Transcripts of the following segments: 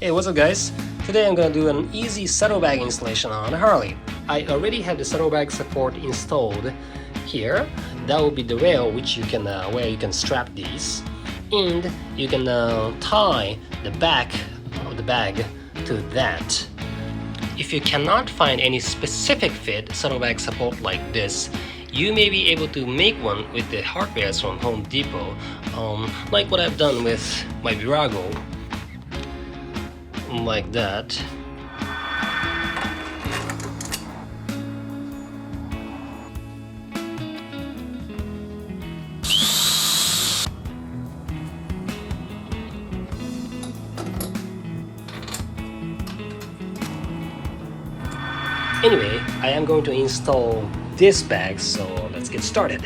Hey, what's up guys? Today I'm gonna do an easy saddlebag installation on Harley. I already have the saddlebag support installed here. That will be the rail which you can where you can strap these, and you can tie the back of the bag to that. If you cannot find any specific fit saddlebag support like this, you may be able to make one with the hardwares from Home Depot, like what I've done with my Virago, like that. Anyway, I am going to install this bag, so let's get started.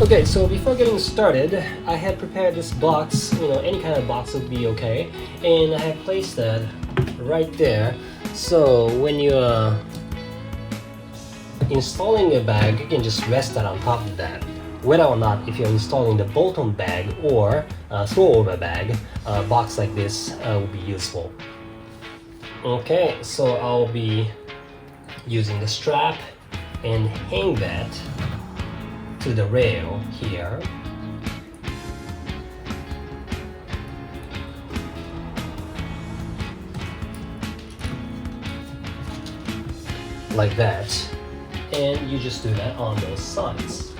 Okay, so before getting started, I had prepared this box. Any kind of box would be okay, and I have placed that right there. So when you're installing a bag, you can just rest that on top of that. Whether or not if you're installing the bolt-on bag or throw-over bag, a box like this will be useful. Okay, so I'll be using the strap and hang that to the rail here. Like that. And you just do that on those sides.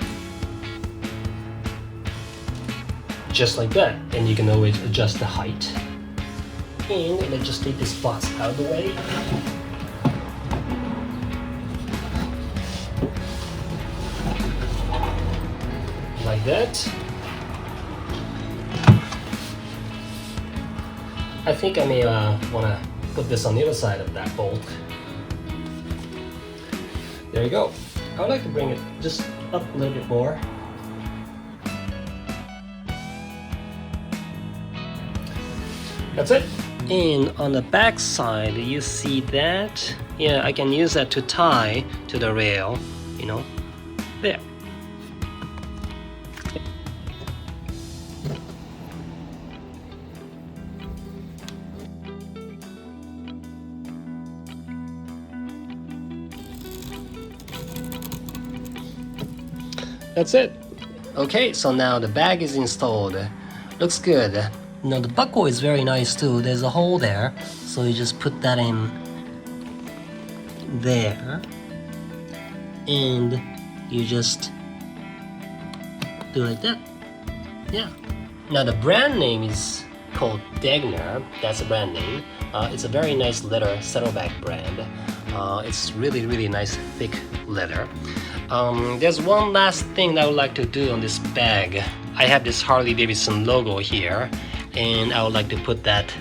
Just like that. And you can always adjust the height. And let's just take this box out of the way. Like that. I think I may want to put this on the other side of that bolt. There you go. I would like to bring it just up a little bit more. That's it. And on the back side, you see that? Yeah, I can use that to tie to the rail, there. That's it. Okay, so now the bag is installed. Looks good. Now the buckle is very nice too. There's a hole there, so you just put that in there, and you just do like that. Yeah. Now the brand name is called Degner. That's a brand name. It's a very nice leather saddlebag brand. It's really nice thick leather. There's one last thing that I would like to do on this bag. I have this Harley-Davidson logo here, and I would like to put that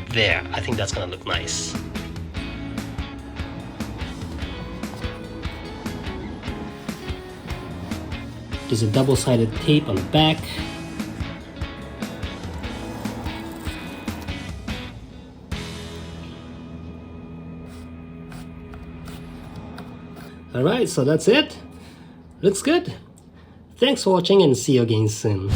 there. I think that's gonna look nice. There's a double-sided tape on the back. Alright, so that's it. Looks good. Thanks for watching and see you again soon.